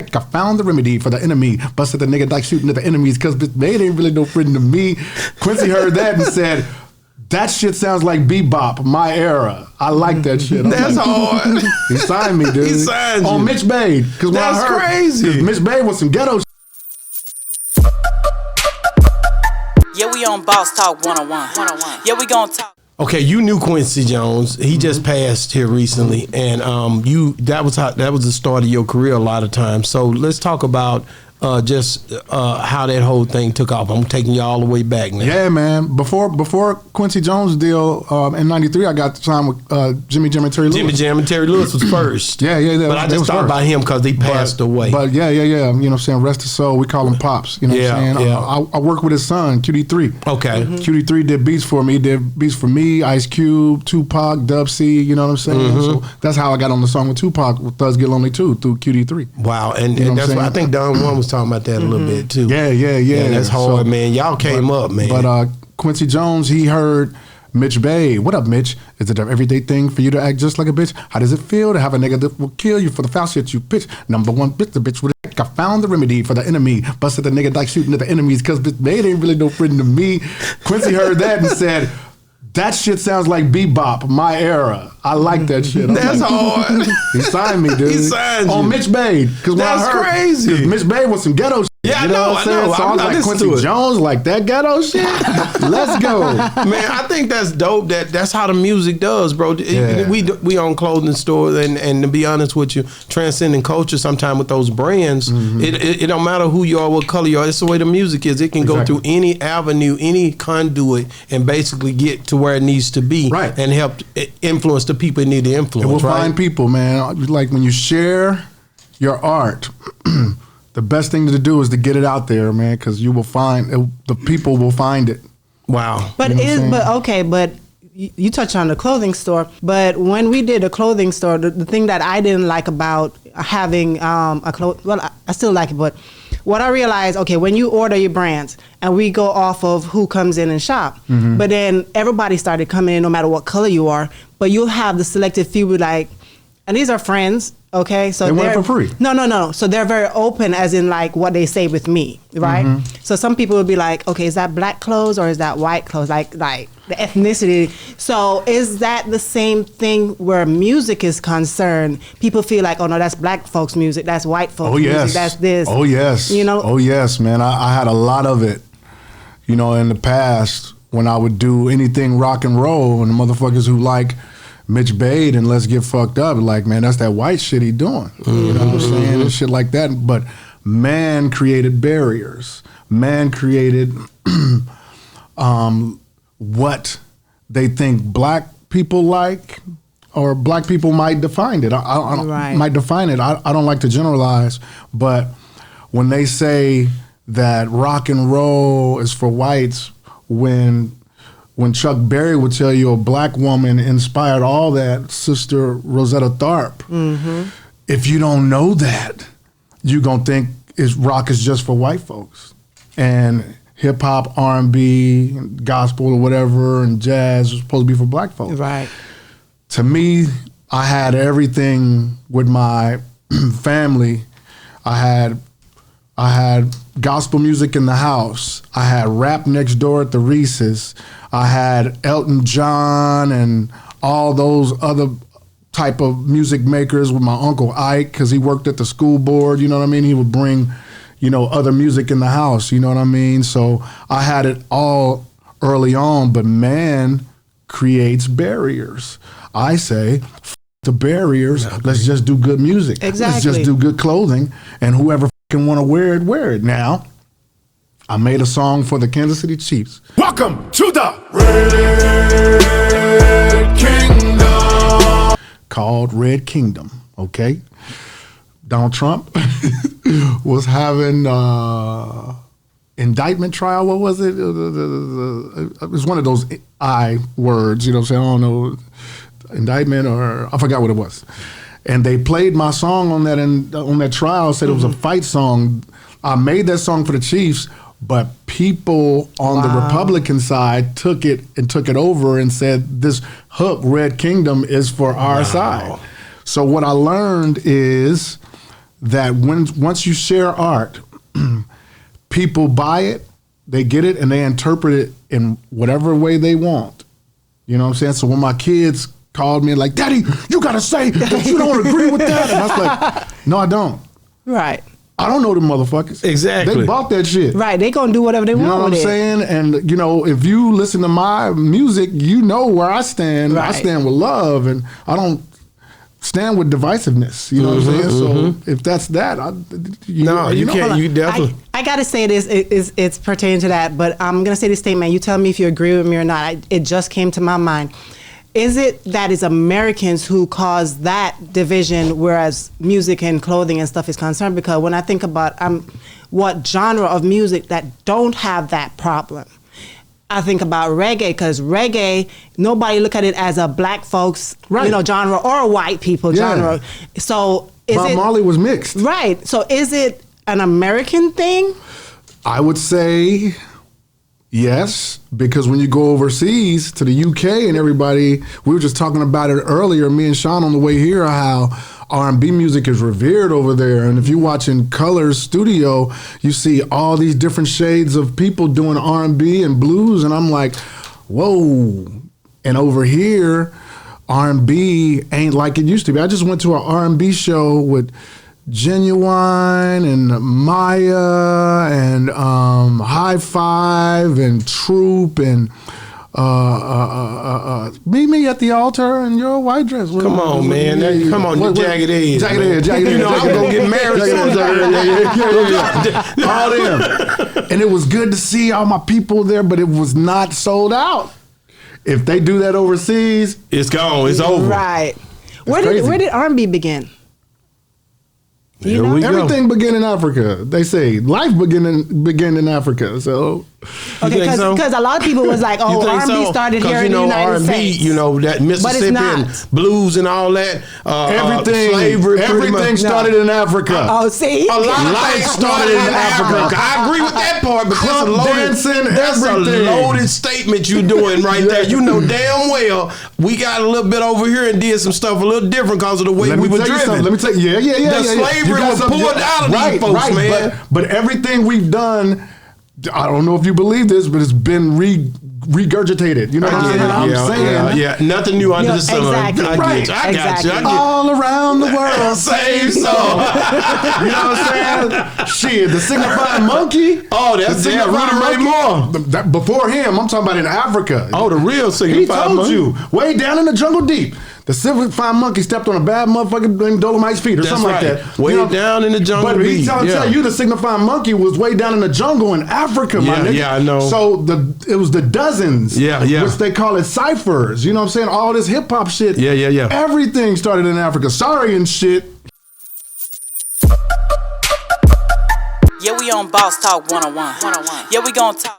heck, I found the remedy for the enemy. Busted the nigga like shooting at the enemies because they ain't really no friend to me. Quincy heard that and said, that shit sounds like bebop, my era. I like that shit. That's hard. He signed me, dude. He signed you. On Mitch Bade. That's crazy. Mitch Bade was some ghetto shit. Yeah, we on Boss Talk 101. Yeah, we gonna talk. Okay, you knew Quincy Jones. He just passed here recently, and that was the start of your career a lot of times. So let's talk about just how that whole thing took off. I'm taking you all the way back now. Yeah, man. Before Quincy Jones deal in '93, I got signed with Jimmy Jam and Terry Lewis. Jimmy Jam and Terry Lewis was first. Yeah. But I just thought about him because he passed away. But yeah. You know what I'm saying? Rest his soul. We call him Pops. You know what I'm saying? Yeah. I work with his son, QD3. Okay. QD3 did beats for me. He did beats for me, Ice Cube, Tupac, Dub C. You know what I'm saying? So that's how I got on the song with Tupac, with Thugs Get Lonely Too, through QD3. Wow. And You know that's what I think Don Juan was talking about that a little bit too. Yeah. That's hard, man. Y'all came up, man. But Quincy Jones, he heard Mitch Bade. What up, Mitch? Is it an everyday thing for you to act just like a bitch? How does it feel to have a nigga that will kill you for the foul shit you pitch? Number one, bitch, the bitch with a heck. I found the remedy for the enemy. Busted the nigga like shooting at the enemies because they ain't really no friend to me. Quincy heard that and said, that shit sounds like bebop, my era. I like that shit. That's hard. He signed me, dude. He signed you. On Mitch Bade. That's crazy. Mitch Bade was some ghetto shit. Yeah, you know what I'm saying? So I was like, Quincy Jones, like that ghetto shit? Let's go. Man, I think that's dope. That's how the music does, bro. Yeah. We own clothing stores, and to be honest with you, transcending culture sometimes with those brands, it don't matter who you are, what color you are. It's the way the music is. It can go through any avenue, any conduit, and basically get to where it needs to be, right, and help influence the people it need to influence. It will right? find people, man. Like when you share your art, the best thing to do is to get it out there, man, because you will find the people will find it. Wow. But but you touched on the clothing store. But when we did a clothing store, the thing that I didn't like about having I still like it, but what I realized, okay, when you order your brands and we go off of who comes in and shop, but then everybody started coming in no matter what color you are, but you'll have the selected few like, and these are friends, okay? So they want it for free. No. So they're very open as in like what they say with me, right? So some people will be like, okay, is that black clothes or is that white clothes? Like the ethnicity. So is that the same thing where music is concerned? People feel like, oh no, that's black folks' music, that's white folks' music, that's this. Oh yes. You know? Oh yes, man. I had a lot of it, you know, in the past when I would do anything rock and roll, and the motherfuckers who like Mitch Bade and Let's Get Fucked Up, like, man, that's that white shit he doing. You know what I'm saying? And shit like that. But man created barriers. Man created what they think black people like, or black people might define it. I might define it. I don't like to generalize, but when they say that rock and roll is for whites, when Chuck Berry would tell you a black woman inspired all that, Sister Rosetta Tharpe, if you don't know that, you're going to think rock is just for white folks. And hip hop, R&B, gospel or whatever, and jazz is supposed to be for black folks. Right. To me, I had everything with my family. I had gospel music in the house. I had rap next door at the Reese's. I had Elton John and all those other type of music makers with my Uncle Ike, because he worked at the school board, you know what I mean? He would bring, you know, other music in the house, you know what I mean? So I had it all early on, but man creates barriers. I say, the barriers, let's just do good music. Exactly. Let's just do good clothing, and whoever can want to wear it, wear it. Now, I made a song for the Kansas City Chiefs. Welcome to the Red Kingdom. Called Red Kingdom, okay? Donald Trump was having indictment trial. What was it? It was one of those I words, you know what I'm saying? I don't know, indictment, or I forgot what it was. And they played my song on that trial, said it was a fight song. I made that song for the Chiefs, but people on the Republican side took it over and said this hook, Red Kingdom, is for our side. So what I learned is that once you share art, people buy it, they get it, and they interpret it in whatever way they want. You know what I'm saying? So when my kids called me like, Daddy, you gotta say that you don't agree with that. And I was like, no, I don't. Right. I don't know them motherfuckers. Exactly. They bought that shit. Right. They gonna do whatever they want. You know what I'm with it. saying? And, you know, if you listen to my music, you know where I stand. Right. I stand with love, and I don't stand with divisiveness. You know what I'm saying? So if that's that, you can't. You definitely. I gotta say this. It's pertaining to that, but I'm gonna say this statement. You tell me if you agree with me or not. It just came to my mind. Is it that it's Americans who caused that division, whereas music and clothing and stuff is concerned? Because when I think about what genre of music that don't have that problem, I think about reggae, because reggae, nobody look at it as a black folks, genre or a white people genre. So Bob Marley was mixed. Right. So is it an American thing? I would say yes, because when you go overseas to the UK and everybody, we were just talking about it earlier, me and Sean on the way here, how R&B music is revered over there. And if you watch in Colors Studio, you see all these different shades of people doing R&B and blues. And I'm like, whoa. And over here, R&B ain't like it used to be. I just went to an R&B show with Genuine and Maya and High Five and Troop and Meet Me at the Altar in your white dress. Come on, man. Come on, you jagged edge. Jagged edge. You know I'm going to get married soon. All them. And it was good to see all my people there, but it was not sold out. If they do that overseas, it's gone. It's over. Right. Where did R&B begin? Here we go. Everything began in Africa. They say life began in Africa. So, okay, because a lot of people was like, "Oh, R&B started here in the United States." You know that Mississippi and blues and all that. Slavery. Everything started in Africa. Oh, see, a lot of life started in Africa. I agree with that part, but that's a loaded statement you're doing right there. You know damn well we got a little bit over here and did some stuff a little different because of the way we were driven. Let me tell you, The slavery was pulled out of these folks, man. But everything we've done, I don't know if you believe this, but it's been regurgitated. You know what I'm saying? Yeah. Nothing new under the sun. Exactly. I got you. All around the world, same song. You know what I'm saying? Shit, the signifying monkey. Oh, that's Rudy Ray Moore. Before him, I'm talking about in Africa. Oh, the real signifying monkey. He told you, way down in the jungle deep. The signifying monkey stepped on a bad motherfucker named Dolomite's feet or something like that. Way down in the jungle. But he's telling you the signifying monkey was way down in the jungle in Africa, my nigga. Yeah, I know. So it was the dozens, which they call it ciphers. You know what I'm saying? All this hip hop shit. Yeah. Everything started in Africa. Sorry and shit. Yeah, we on Boss Talk 101. Yeah, we gonna talk.